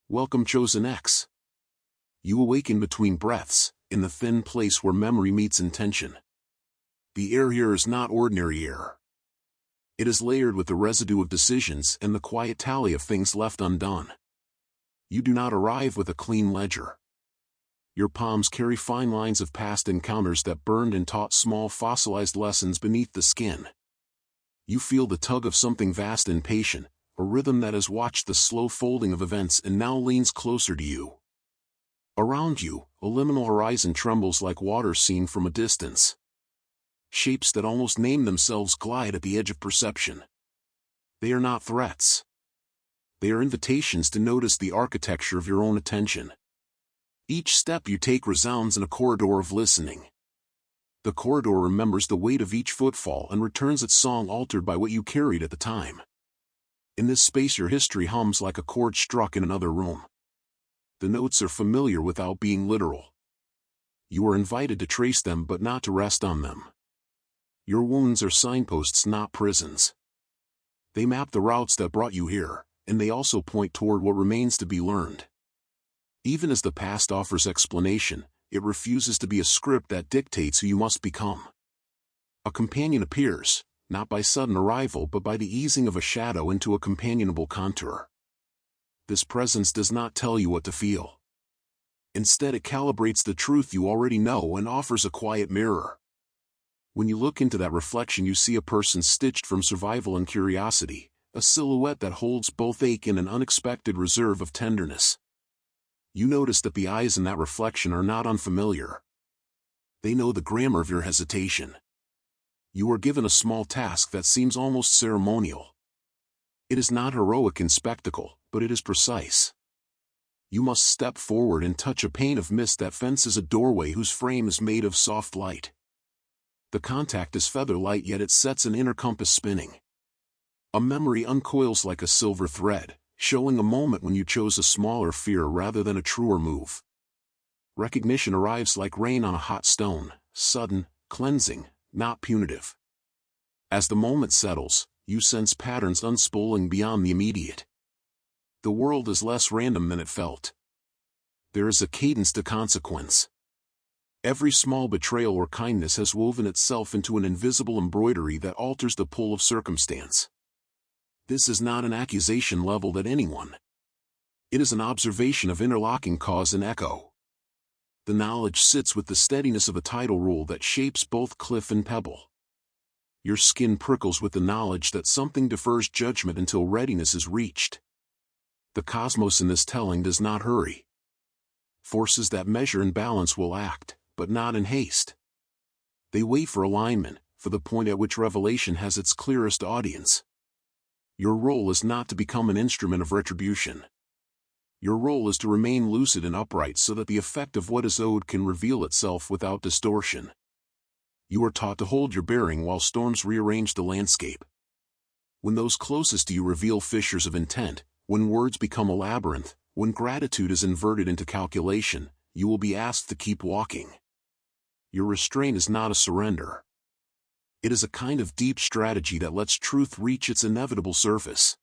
Welcome, Chosen X. You awaken between breaths, in the thin place where memory meets intention. The air here is not ordinary air. It is layered with the residue of decisions and the quiet tally of things left undone. You do not arrive with a clean ledger. Your palms carry fine lines of past encounters that burned and taught small fossilized lessons beneath the skin. You feel the tug of something vast and patient, a rhythm that has watched the slow folding of events and now leans closer to you. Around you, a liminal horizon trembles like water seen from a distance. Shapes that almost name themselves glide at the edge of perception. They are not threats. They are invitations to notice the architecture of your own attention. Each step you take resounds in a corridor of listening. The corridor remembers the weight of each footfall and returns its song altered by what you carried at the time. In this space your history hums like a chord struck in another room. The notes are familiar without being literal. You are invited to trace them but not to rest on them. Your wounds are signposts, not prisons. They map the routes that brought you here, and they also point toward what remains to be learned. Even as the past offers explanation, it refuses to be a script that dictates who you must become. A companion appears, not by sudden arrival but by the easing of a shadow into a companionable contour. This presence does not tell you what to feel. Instead, it calibrates the truth you already know and offers a quiet mirror. When you look into that reflection, you see a person stitched from survival and curiosity, a silhouette that holds both ache and an unexpected reserve of tenderness. You notice that the eyes in that reflection are not unfamiliar. They know the grammar of your hesitation. You are given a small task that seems almost ceremonial. It is not heroic in spectacle, but it is precise. You must step forward and touch a pane of mist that fences a doorway whose frame is made of soft light. The contact is feather light, yet it sets an inner compass spinning. A memory uncoils like a silver thread, showing a moment when you chose a smaller fear rather than a truer move. Recognition arrives like rain on a hot stone, sudden, cleansing, not punitive. As the moment settles, you sense patterns unspooling beyond the immediate. The world is less random than it felt. There is a cadence to consequence. Every small betrayal or kindness has woven itself into an invisible embroidery that alters the pull of circumstance. This is not an accusation leveled at anyone. It is an observation of interlocking cause and echo. The knowledge sits with the steadiness of a tidal rule that shapes both cliff and pebble. Your skin prickles with the knowledge that something defers judgment until readiness is reached. The cosmos in this telling does not hurry. Forces that measure and balance will act, but not in haste. They wait for alignment, for the point at which revelation has its clearest audience. Your role is not to become an instrument of retribution. Your role is to remain lucid and upright so that the effect of what is owed can reveal itself without distortion. You are taught to hold your bearing while storms rearrange the landscape. When those closest to you reveal fissures of intent, when words become a labyrinth, when gratitude is inverted into calculation, you will be asked to keep walking. Your restraint is not a surrender. It is a kind of deep strategy that lets truth reach its inevitable surface.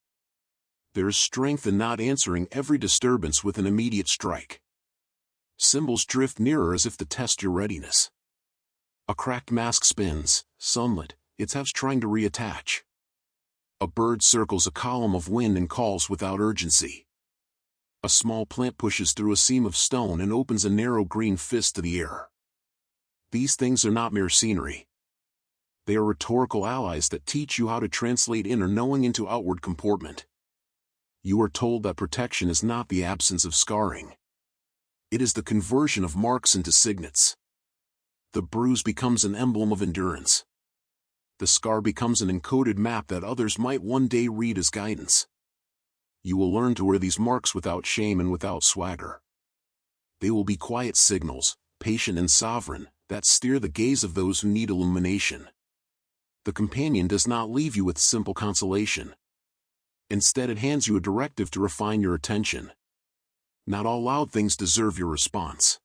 There is strength in not answering every disturbance with an immediate strike. Symbols drift nearer as if to test your readiness. A cracked mask spins, sunlit, its halves trying to reattach. A bird circles a column of wind and calls without urgency. A small plant pushes through a seam of stone and opens a narrow green fist to the air. These things are not mere scenery. They are rhetorical allies that teach you how to translate inner knowing into outward comportment. You are told that protection is not the absence of scarring. It is the conversion of marks into signets. The bruise becomes an emblem of endurance. The scar becomes an encoded map that others might one day read as guidance. You will learn to wear these marks without shame and without swagger. They will be quiet signals, patient and sovereign, that steer the gaze of those who need illumination. The companion does not leave you with simple consolation. Instead, it hands you a directive to refine your attention. Not all loud things deserve your response.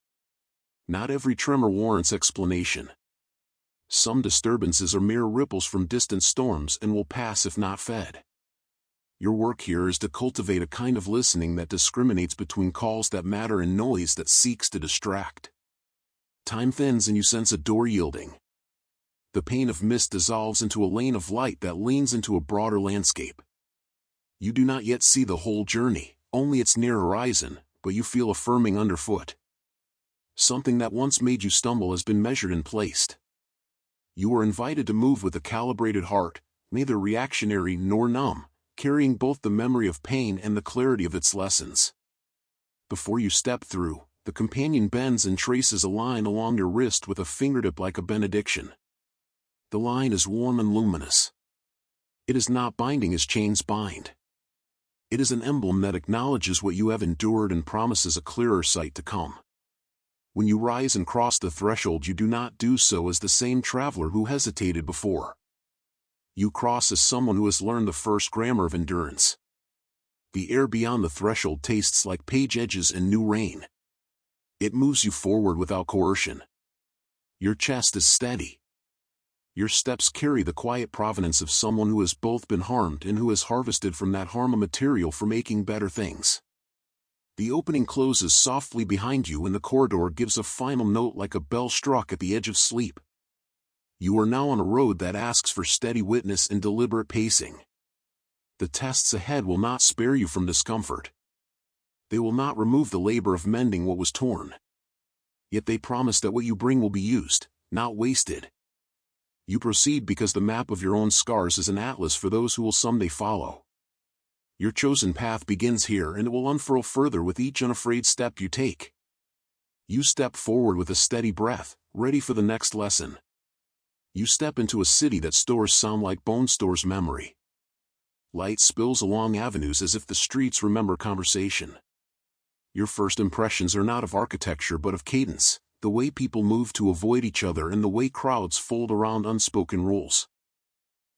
Not every tremor warrants explanation. Some disturbances are mere ripples from distant storms and will pass if not fed. Your work here is to cultivate a kind of listening that discriminates between calls that matter and noise that seeks to distract. Time thins and you sense a door yielding. The pane of mist dissolves into a lane of light that leans into a broader landscape. You do not yet see the whole journey, only its near horizon, but you feel a firming underfoot. Something that once made you stumble has been measured and placed. You are invited to move with a calibrated heart, neither reactionary nor numb, carrying both the memory of pain and the clarity of its lessons. Before you step through, the companion bends and traces a line along your wrist with a fingertip like a benediction. The line is warm and luminous. It is not binding as chains bind. It is an emblem that acknowledges what you have endured and promises a clearer sight to come. When you rise and cross the threshold, you do not do so as the same traveler who hesitated before. You cross as someone who has learned the first grammar of endurance. The air beyond the threshold tastes like page edges and new rain. It moves you forward without coercion. Your chest is steady. Your steps carry the quiet provenance of someone who has both been harmed and who has harvested from that harm a material for making better things. The opening closes softly behind you and the corridor gives a final note like a bell struck at the edge of sleep. You are now on a road that asks for steady witness and deliberate pacing. The tests ahead will not spare you from discomfort. They will not remove the labor of mending what was torn. Yet they promise that what you bring will be used, not wasted. You proceed because the map of your own scars is an atlas for those who will someday follow. Your chosen path begins here and it will unfurl further with each unafraid step you take. You step forward with a steady breath, ready for the next lesson. You step into a city that stores sound like bone stores memory. Light spills along avenues as if the streets remember conversation. Your first impressions are not of architecture but of cadence, the way people move to avoid each other and the way crowds fold around unspoken rules.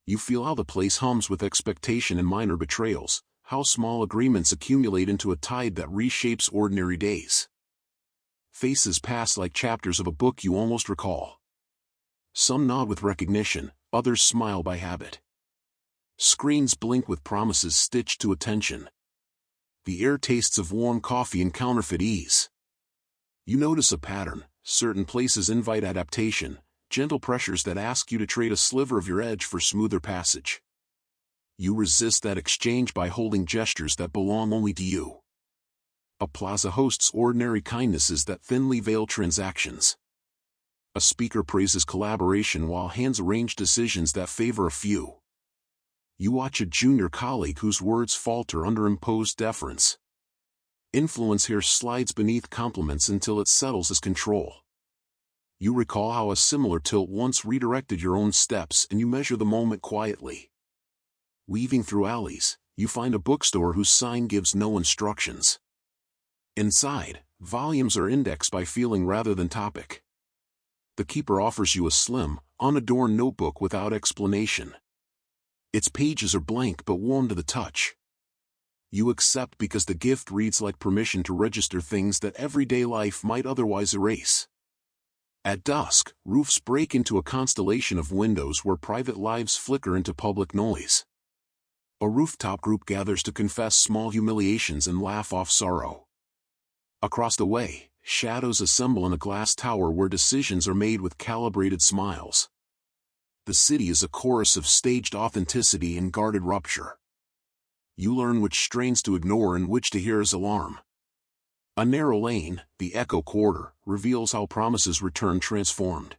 You feel how the place hums with expectation and minor betrayals, how small agreements accumulate into a tide that reshapes ordinary days. Faces pass like chapters of a book you almost recall. Some nod with recognition, others smile by habit. Screens blink with promises stitched to attention. The air tastes of warm coffee and counterfeit ease. You notice a pattern. Certain places invite adaptation, gentle pressures that ask you to trade a sliver of your edge for smoother passage. You resist that exchange by holding gestures that belong only to you. A plaza hosts ordinary kindnesses that thinly veil transactions. A speaker praises collaboration while hands arrange decisions that favor a few. You watch a junior colleague whose words falter under imposed deference. Influence here slides beneath compliments until it settles as control. You recall how a similar tilt once redirected your own steps and you measure the moment quietly. Weaving through alleys, you find a bookstore whose sign gives no instructions. Inside, volumes are indexed by feeling rather than topic. The keeper offers you a slim, unadorned notebook without explanation. Its pages are blank but warm to the touch. You accept because the gift reads like permission to register things that everyday life might otherwise erase. At dusk, roofs break into a constellation of windows where private lives flicker into public noise. A rooftop group gathers to confess small humiliations and laugh off sorrow. Across the way, shadows assemble in a glass tower where decisions are made with calibrated smiles. The city is a chorus of staged authenticity and guarded rupture. You learn which strains to ignore and which to hear as alarm. A narrow lane, the Echo Quarter, reveals how promises return transformed.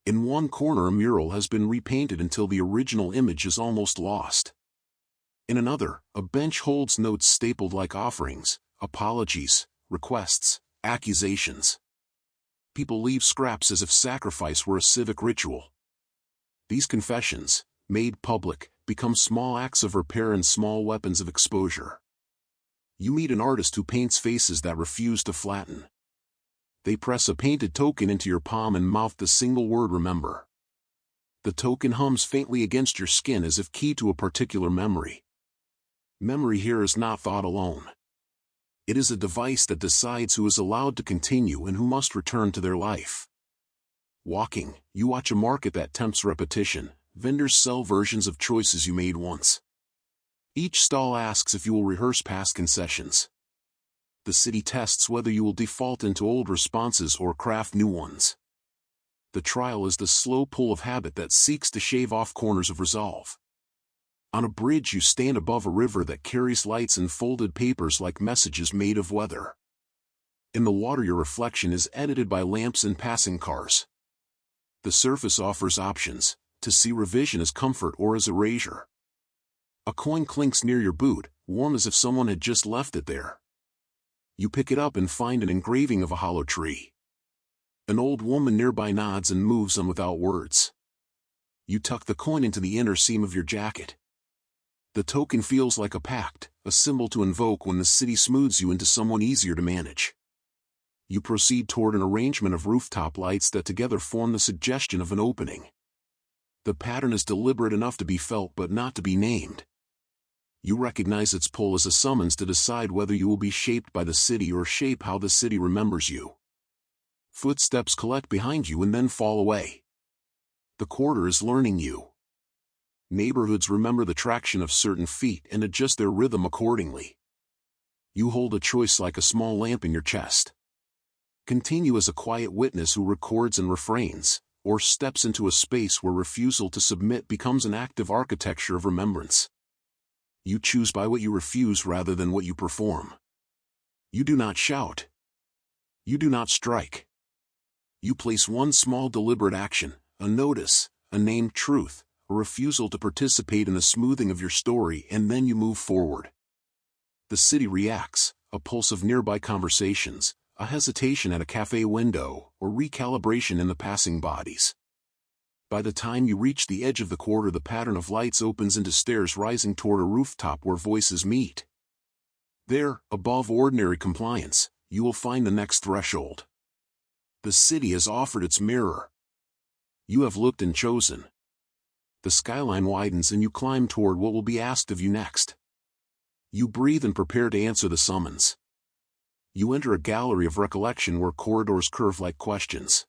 In one corner a mural has been repainted until the original image is almost lost. In another, a bench holds notes stapled like offerings, apologies, requests, accusations. People leave scraps as if sacrifice were a civic ritual. These confessions, made public, become small acts of repair and small weapons of exposure. You meet an artist who paints faces that refuse to flatten. They press a painted token into your palm and mouth the single word "remember." The token hums faintly against your skin as if keyed to a particular memory. Memory here is not thought alone. It is a device that decides who is allowed to continue and who must return to their life. Walking, you watch a market that tempts repetition. Vendors sell versions of choices you made once. Each stall asks if you will rehearse past concessions. The city tests whether you will default into old responses or craft new ones. The trial is the slow pull of habit that seeks to shave off corners of resolve. On a bridge you stand above a river that carries lights and folded papers like messages made of weather. In the water your reflection is edited by lamps and passing cars. The surface offers options, to see revision as comfort or as erasure. A coin clinks near your boot, warm as if someone had just left it there. You pick it up and find an engraving of a hollow tree. An old woman nearby nods and moves on without words. You tuck the coin into the inner seam of your jacket. The token feels like a pact, a symbol to invoke when the city smooths you into someone easier to manage. You proceed toward an arrangement of rooftop lights that together form the suggestion of an opening. The pattern is deliberate enough to be felt but not to be named. You recognize its pull as a summons to decide whether you will be shaped by the city or shape how the city remembers you. Footsteps collect behind you and then fall away. The quarter is learning you. Neighborhoods remember the traction of certain feet and adjust their rhythm accordingly. You hold a choice like a small lamp in your chest. Continue as a quiet witness who records and refrains, or steps into a space where refusal to submit becomes an active architecture of remembrance. You choose by what you refuse rather than what you perform. You do not shout. You do not strike. You place one small deliberate action, a notice, a named truth, a refusal to participate in the smoothing of your story, and then you move forward. The city reacts, a pulse of nearby conversations, a hesitation at a cafe window, or recalibration in the passing bodies. By the time you reach the edge of the quarter, the pattern of lights opens into stairs rising toward a rooftop where voices meet. There, above ordinary compliance, you will find the next threshold. The city has offered its mirror. You have looked and chosen. The skyline widens and you climb toward what will be asked of you next. You breathe and prepare to answer the summons. You enter a gallery of recollection where corridors curve like questions.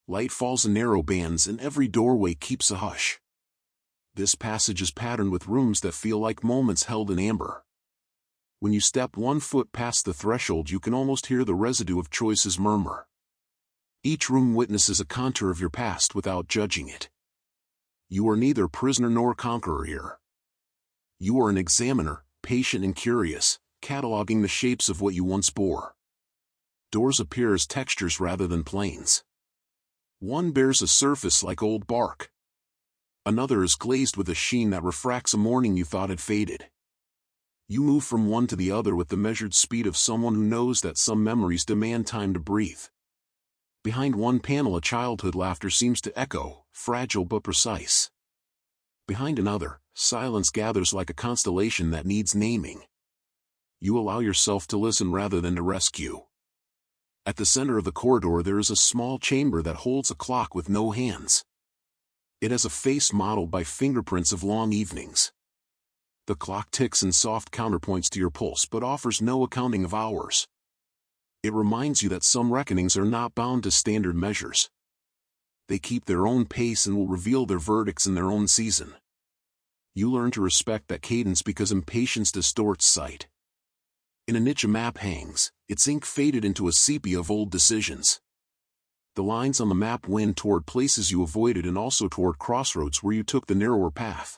Light falls in narrow bands and every doorway keeps a hush. This passage is patterned with rooms that feel like moments held in amber. When you step 1 foot past the threshold you can almost hear the residue of choices murmur. Each room witnesses a contour of your past without judging it. You are neither prisoner nor conqueror here. You are an examiner, patient and curious, cataloging the shapes of what you once bore. Doors appear as textures rather than planes. One bears a surface like old bark. Another is glazed with a sheen that refracts a morning you thought had faded. You move from one to the other with the measured speed of someone who knows that some memories demand time to breathe. Behind one panel a childhood laughter seems to echo, fragile but precise. Behind another, silence gathers like a constellation that needs naming. You allow yourself to listen rather than to rescue. At the center of the corridor there is a small chamber that holds a clock with no hands. It has a face modeled by fingerprints of long evenings. The clock ticks in soft counterpoints to your pulse but offers no accounting of hours. It reminds you that some reckonings are not bound to standard measures. They keep their own pace and will reveal their verdicts in their own season. You learn to respect that cadence because impatience distorts sight. In a niche a map hangs, its ink faded into a sepia of old decisions. The lines on the map wend toward places you avoided and also toward crossroads where you took the narrower path.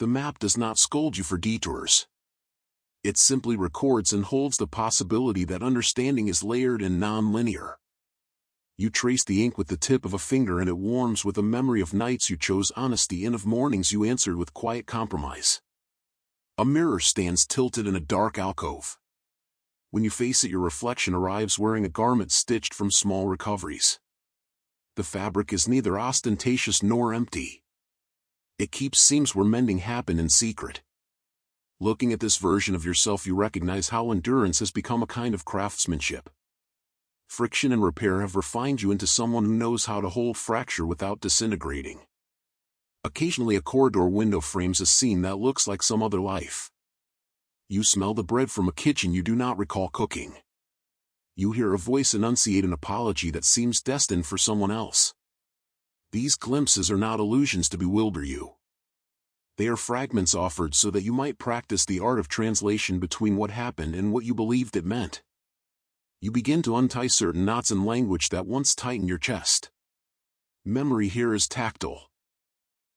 The map does not scold you for detours. It simply records and holds the possibility that understanding is layered and non-linear. You trace the ink with the tip of a finger and it warms with a memory of nights you chose honesty and of mornings you answered with quiet compromise. A mirror stands tilted in a dark alcove. When you face it your reflection arrives wearing a garment stitched from small recoveries. The fabric is neither ostentatious nor empty. It keeps seams where mending happened in secret. Looking at this version of yourself you recognize how endurance has become a kind of craftsmanship. Friction and repair have refined you into someone who knows how to hold fracture without disintegrating. Occasionally a corridor window frames a scene that looks like some other life. You smell the bread from a kitchen you do not recall cooking. You hear a voice enunciate an apology that seems destined for someone else. These glimpses are not illusions to bewilder you. They are fragments offered so that you might practice the art of translation between what happened and what you believed it meant. You begin to untie certain knots in language that once tightened your chest. Memory here is tactile.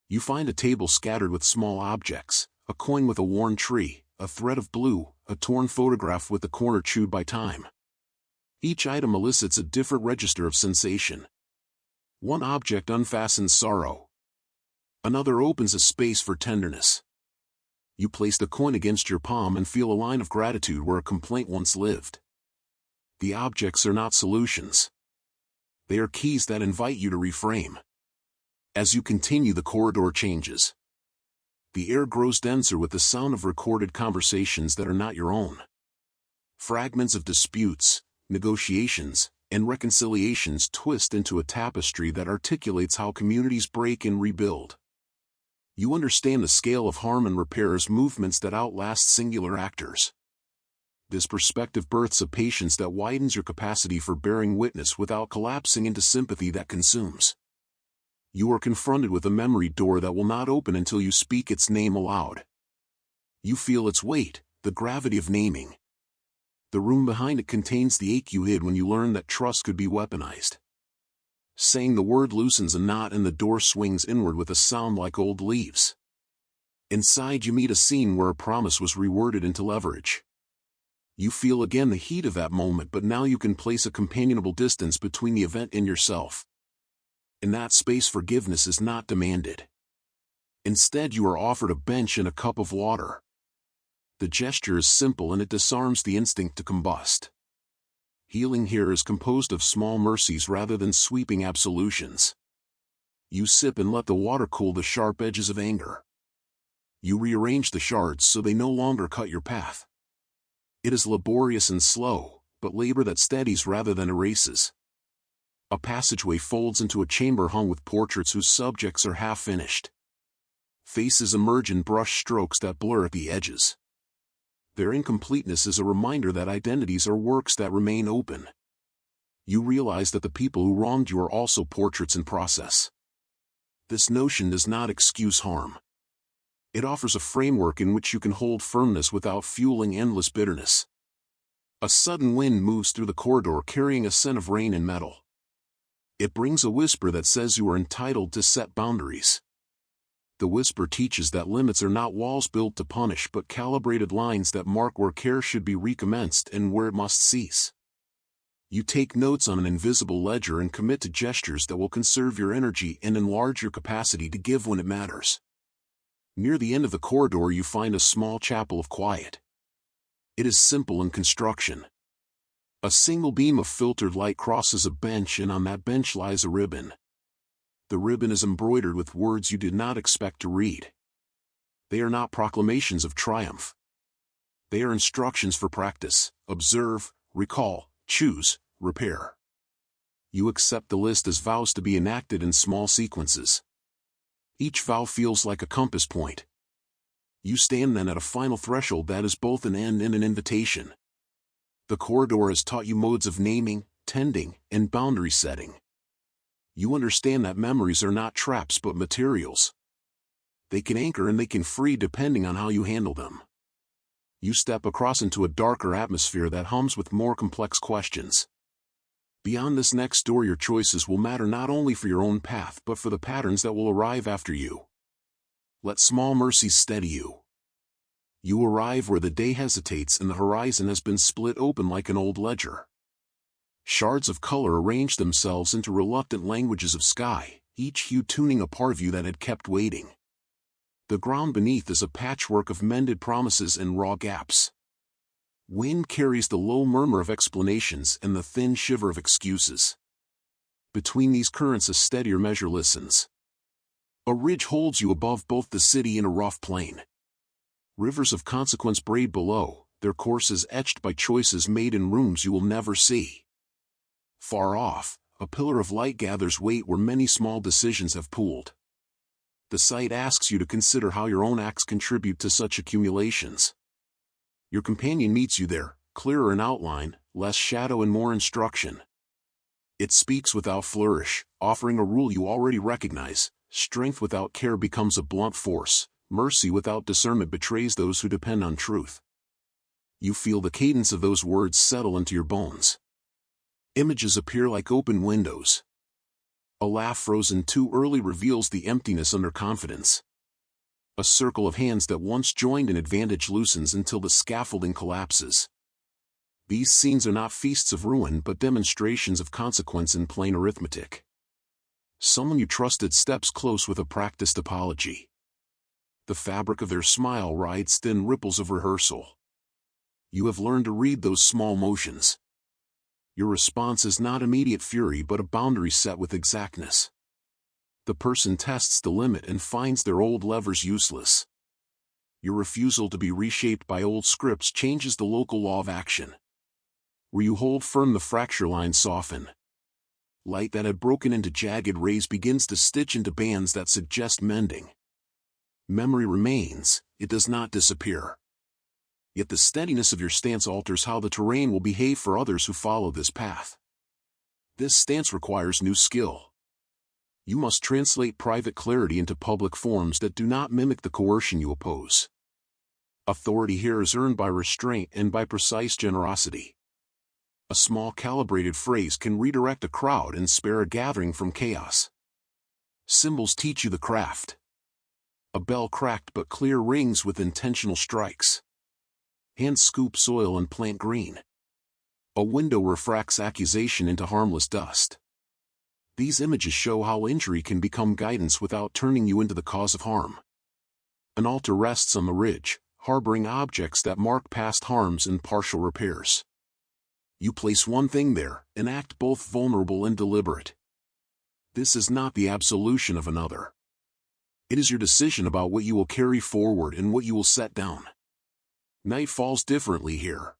You find a table scattered with small objects, a coin with a worn tree, a thread of blue, a torn photograph with the corner chewed by time. Each item elicits a different register of sensation. One object unfastens sorrow. Another opens a space for tenderness. You place the coin against your palm and feel a line of gratitude where a complaint once lived. The objects are not solutions. They are keys that invite you to reframe. As you continue, the corridor changes. The air grows denser with the sound of recorded conversations that are not your own. Fragments of disputes, negotiations, and reconciliations twist into a tapestry that articulates how communities break and rebuild. You understand the scale of harm and repairs movements that outlast singular actors. This perspective births a patience that widens your capacity for bearing witness without collapsing into sympathy that consumes. You are confronted with a memory door that will not open until you speak its name aloud. You feel its weight, the gravity of naming. The room behind it contains the ache you hid when you learned that trust could be weaponized. Saying the word loosens a knot and the door swings inward with a sound like old leaves. Inside you meet a scene where a promise was reworded into leverage. You feel again the heat of that moment, but now you can place a companionable distance between the event and yourself. In that space, forgiveness is not demanded. Instead, you are offered a bench and a cup of water. The gesture is simple and it disarms the instinct to combust. Healing here is composed of small mercies rather than sweeping absolutions. You sip and let the water cool the sharp edges of anger. You rearrange the shards so they no longer cut your path. It is laborious and slow, but labor that steadies rather than erases. A passageway folds into a chamber hung with portraits whose subjects are half-finished. Faces emerge in brush strokes that blur at the edges. Their incompleteness is a reminder that identities are works that remain open. You realize that the people who wronged you are also portraits in process. This notion does not excuse harm. It offers a framework in which you can hold firmness without fueling endless bitterness. A sudden wind moves through the corridor carrying a scent of rain and metal. It brings a whisper that says you are entitled to set boundaries. The whisper teaches that limits are not walls built to punish but calibrated lines that mark where care should be recommenced and where it must cease. You take notes on an invisible ledger and commit to gestures that will conserve your energy and enlarge your capacity to give when it matters. Near the end of the corridor you find a small chapel of quiet. It is simple in construction. A single beam of filtered light crosses a bench, and on that bench lies a ribbon. The ribbon is embroidered with words you did not expect to read. They are not proclamations of triumph. They are instructions for practice: observe, recall, choose, repair. You accept the list as vows to be enacted in small sequences. Each vow feels like a compass point. You stand then at a final threshold that is both an end and an invitation. The corridor has taught you modes of naming, tending, and boundary setting. You understand that memories are not traps but materials. They can anchor and they can free depending on how you handle them. You step across into a darker atmosphere that hums with more complex questions. Beyond this next door, your choices will matter not only for your own path but for the patterns that will arrive after you. Let small mercies steady you. You arrive where the day hesitates and the horizon has been split open like an old ledger. Shards of color arrange themselves into reluctant languages of sky, each hue tuning a part of you that had kept waiting. The ground beneath is a patchwork of mended promises and raw gaps. Wind carries the low murmur of explanations and the thin shiver of excuses. Between these currents a steadier measure listens. A ridge holds you above both the city and a rough plain. Rivers of consequence braid below, their courses etched by choices made in rooms you will never see. Far off, a pillar of light gathers weight where many small decisions have pooled. The sight asks you to consider how your own acts contribute to such accumulations. Your companion meets you there, clearer in outline, less shadow and more instruction. It speaks without flourish, offering a rule you already recognize: strength without care becomes a blunt force, Mercy without discernment betrays those who depend on truth. You feel the cadence of those words settle into your bones. Images appear like open windows. A laugh frozen too early reveals the emptiness under confidence. A circle of hands that once joined in advantage loosens until the scaffolding collapses. These scenes are not feasts of ruin but demonstrations of consequence in plain arithmetic. Someone you trusted steps close with a practiced apology. The fabric of their smile rides thin ripples of rehearsal. You have learned to read those small motions. Your response is not immediate fury but a boundary set with exactness. The person tests the limit and finds their old levers useless. Your refusal to be reshaped by old scripts changes the local law of action. Where you hold firm, the fracture lines soften. Light that had broken into jagged rays begins to stitch into bands that suggest mending. Memory remains, it does not disappear. Yet the steadiness of your stance alters how the terrain will behave for others who follow this path. This stance requires new skill. You must translate private clarity into public forms that do not mimic the coercion you oppose. Authority here is earned by restraint and by precise generosity. A small calibrated phrase can redirect a crowd and spare a gathering from chaos. Symbols teach you the craft. A bell cracked but clear rings with intentional strikes. Hands scoop soil and plant green. A window refracts accusation into harmless dust. These images show how injury can become guidance without turning you into the cause of harm. An altar rests on the ridge, harboring objects that mark past harms and partial repairs. You place one thing there, an act both vulnerable and deliberate. This is not the absolution of another. It is your decision about what you will carry forward and what you will set down. Night falls differently here.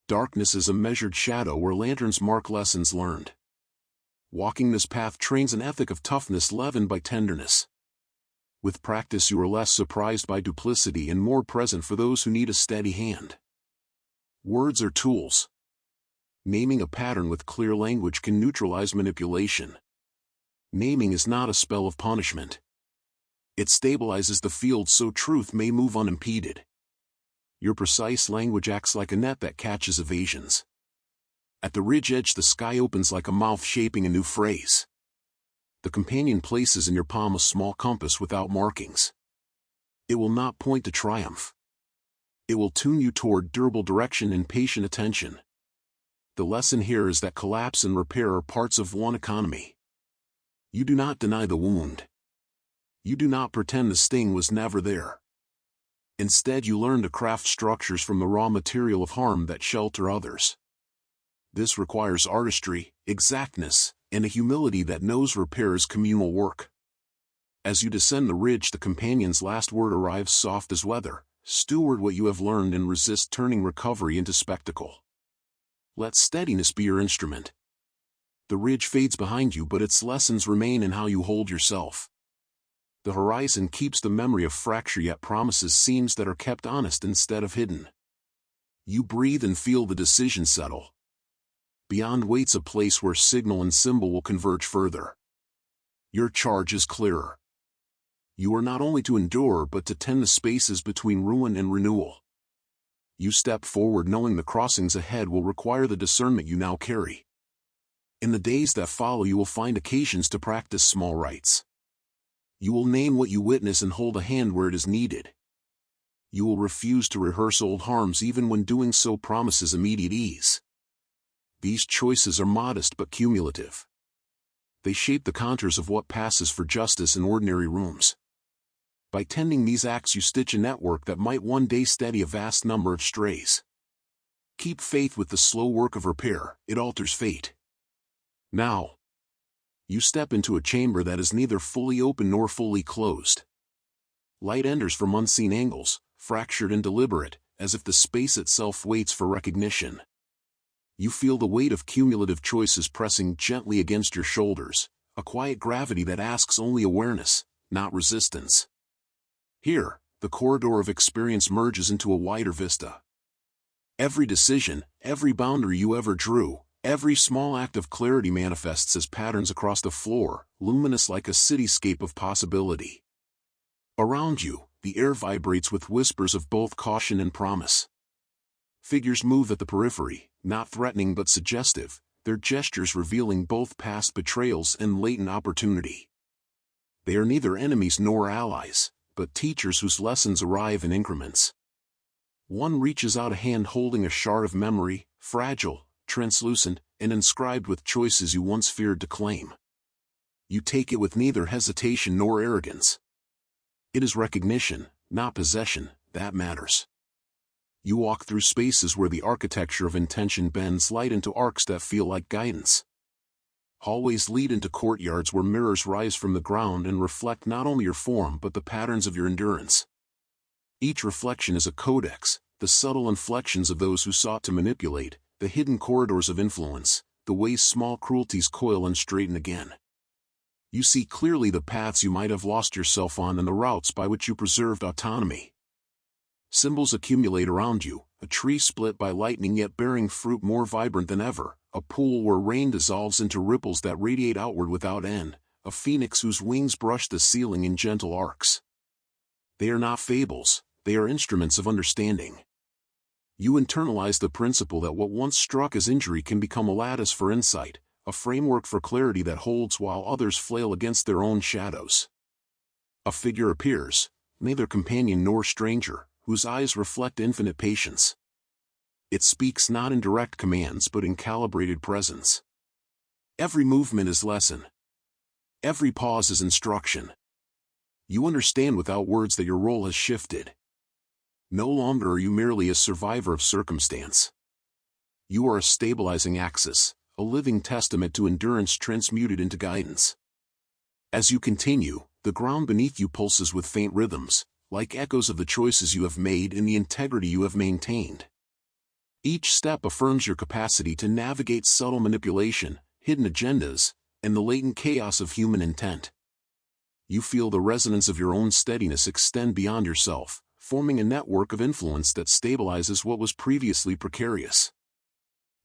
Darkness is a measured shadow where lanterns mark lessons learned. Walking this path trains an ethic of toughness leavened by tenderness. With practice you are less surprised by duplicity and more present for those who need a steady hand. Words are tools. Naming a pattern with clear language can neutralize manipulation. Naming is not a spell of punishment. It stabilizes the field so truth may move unimpeded. Your precise language acts like a net that catches evasions. At the ridge edge the sky opens like a mouth shaping a new phrase. The companion places in your palm a small compass without markings. It will not point to triumph. It will tune you toward durable direction and patient attention. The lesson here is that collapse and repair are parts of one economy. You do not deny the wound. You do not pretend the sting was never there. Instead you learn to craft structures from the raw material of harm that shelter others. This requires artistry, exactness, and a humility that knows repair is communal work. As you descend the ridge the companion's last word arrives soft as weather: steward what you have learned and resist turning recovery into spectacle. Let steadiness be your instrument. The ridge fades behind you but its lessons remain in how you hold yourself. The horizon keeps the memory of fracture yet promises seams that are kept honest instead of hidden. You breathe and feel the decision settle. Beyond waits a place where signal and symbol will converge further. Your charge is clearer. You are not only to endure but to tend the spaces between ruin and renewal. You step forward knowing the crossings ahead will require the discernment you now carry. In the days that follow you will find occasions to practice small rites. You will name what you witness and hold a hand where it is needed. You will refuse to rehearse old harms even when doing so promises immediate ease. These choices are modest but cumulative. They shape the contours of what passes for justice in ordinary rooms. By tending these acts you stitch a network that might one day steady a vast number of strays. Keep faith with the slow work of repair, it alters fate. Now, you step into a chamber that is neither fully open nor fully closed. Light enters from unseen angles, fractured and deliberate, as if the space itself waits for recognition. You feel the weight of cumulative choices pressing gently against your shoulders, a quiet gravity that asks only awareness, not resistance. Here, the corridor of experience merges into a wider vista. Every decision, every boundary you ever drew, every small act of clarity manifests as patterns across the floor, luminous like a cityscape of possibility. Around you, the air vibrates with whispers of both caution and promise. Figures move at the periphery, not threatening but suggestive, their gestures revealing both past betrayals and latent opportunity. They are neither enemies nor allies, but teachers whose lessons arrive in increments. One reaches out a hand holding a shard of memory, fragile, translucent, and inscribed with choices you once feared to claim. You take it with neither hesitation nor arrogance. It is recognition, not possession, that matters. You walk through spaces where the architecture of intention bends light into arcs that feel like guidance. Hallways lead into courtyards where mirrors rise from the ground and reflect not only your form but the patterns of your endurance. Each reflection is a codex, the subtle inflections of those who sought to manipulate, the hidden corridors of influence, the ways small cruelties coil and straighten again. You see clearly the paths you might have lost yourself on and the routes by which you preserved autonomy. Symbols accumulate around you, a tree split by lightning yet bearing fruit more vibrant than ever, a pool where rain dissolves into ripples that radiate outward without end, a phoenix whose wings brush the ceiling in gentle arcs. They are not fables, they are instruments of understanding. You internalize the principle that what once struck as injury can become a lattice for insight, a framework for clarity that holds while others flail against their own shadows. A figure appears, neither companion nor stranger, whose eyes reflect infinite patience. It speaks not in direct commands but in calibrated presence. Every movement is lesson. Every pause is instruction. You understand without words that your role has shifted. No longer are you merely a survivor of circumstance. You are a stabilizing axis, a living testament to endurance transmuted into guidance. As you continue, the ground beneath you pulses with faint rhythms, like echoes of the choices you have made and the integrity you have maintained. Each step affirms your capacity to navigate subtle manipulation, hidden agendas, and the latent chaos of human intent. You feel the resonance of your own steadiness extend beyond yourself, forming a network of influence that stabilizes what was previously precarious.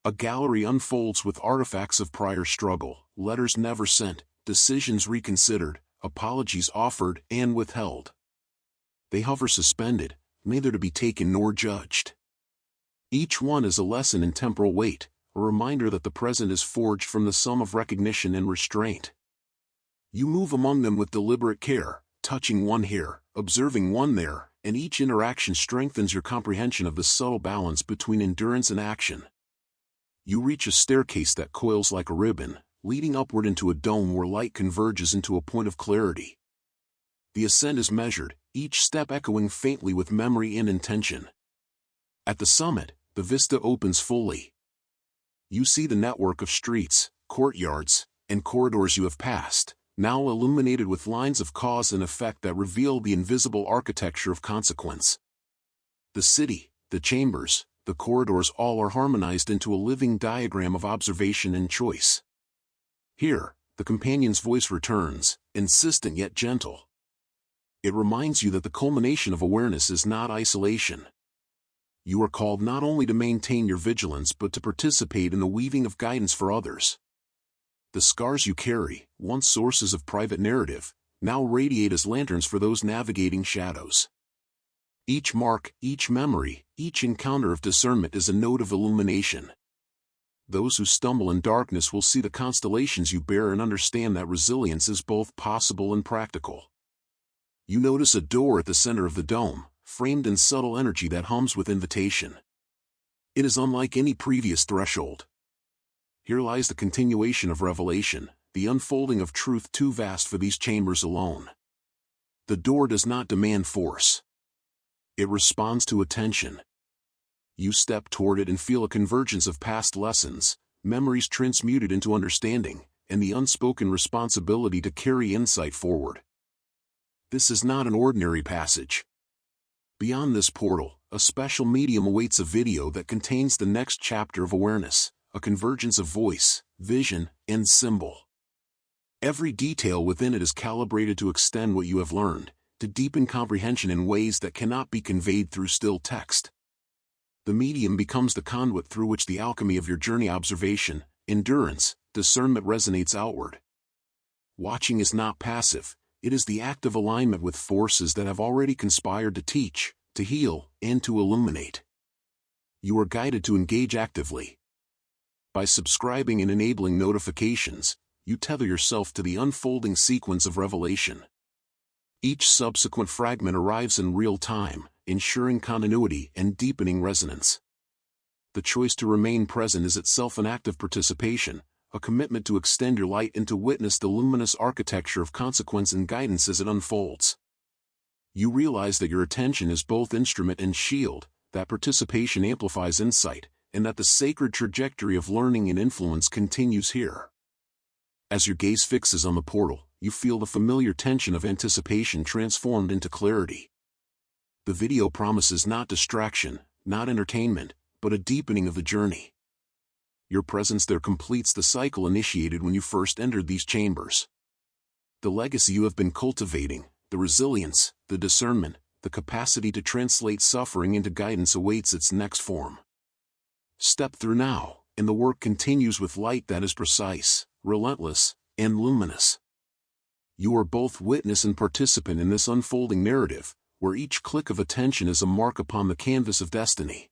A gallery unfolds with artifacts of prior struggle, letters never sent, decisions reconsidered, apologies offered and withheld. They hover suspended, neither to be taken nor judged. Each one is a lesson in temporal weight, a reminder that the present is forged from the sum of recognition and restraint. You move among them with deliberate care, touching one here, observing one there, and each interaction strengthens your comprehension of the subtle balance between endurance and action. You reach a staircase that coils like a ribbon, leading upward into a dome where light converges into a point of clarity. The ascent is measured, each step echoing faintly with memory and intention. At the summit, the vista opens fully. You see the network of streets, courtyards, and corridors you have passed, now illuminated with lines of cause and effect that reveal the invisible architecture of consequence. The city, the chambers, the corridors all are harmonized into a living diagram of observation and choice. Here, the companion's voice returns, insistent yet gentle. It reminds you that the culmination of awareness is not isolation. You are called not only to maintain your vigilance but to participate in the weaving of guidance for others. The scars you carry, once sources of private narrative, now radiate as lanterns for those navigating shadows. Each mark, each memory, each encounter of discernment is a note of illumination. Those who stumble in darkness will see the constellations you bear and understand that resilience is both possible and practical. You notice a door at the center of the dome, framed in subtle energy that hums with invitation. It is unlike any previous threshold. Here lies the continuation of revelation, the unfolding of truth too vast for these chambers alone. The door does not demand force. It responds to attention. You step toward it and feel a convergence of past lessons, memories transmuted into understanding, and the unspoken responsibility to carry insight forward. This is not an ordinary passage. Beyond this portal, a special medium awaits, a video that contains the next chapter of awareness, a convergence of voice, vision, and symbol. Every detail within it is calibrated to extend what you have learned, to deepen comprehension in ways that cannot be conveyed through still text. The medium becomes the conduit through which the alchemy of your journey, observation, endurance, discernment resonates outward. Watching is not passive, It is the active alignment with forces that have already conspired to teach, to heal, and to illuminate. You are guided to engage actively. By subscribing and enabling notifications, you tether yourself to the unfolding sequence of revelation. Each subsequent fragment arrives in real time, ensuring continuity and deepening resonance. The choice to remain present is itself an act of participation, a commitment to extend your light and to witness the luminous architecture of consequence and guidance as it unfolds. You realize that your attention is both instrument and shield, that participation amplifies insight, and that the sacred trajectory of learning and influence continues here. As your gaze fixes on the portal, you feel the familiar tension of anticipation transformed into clarity. The video promises not distraction, not entertainment, but a deepening of the journey. Your presence there completes the cycle initiated when you first entered these chambers. The legacy you have been cultivating, the resilience, the discernment, the capacity to translate suffering into guidance awaits its next form. Step through now, and the work continues with light that is precise, relentless, and luminous. You are both witness and participant in this unfolding narrative, where each click of attention is a mark upon the canvas of destiny.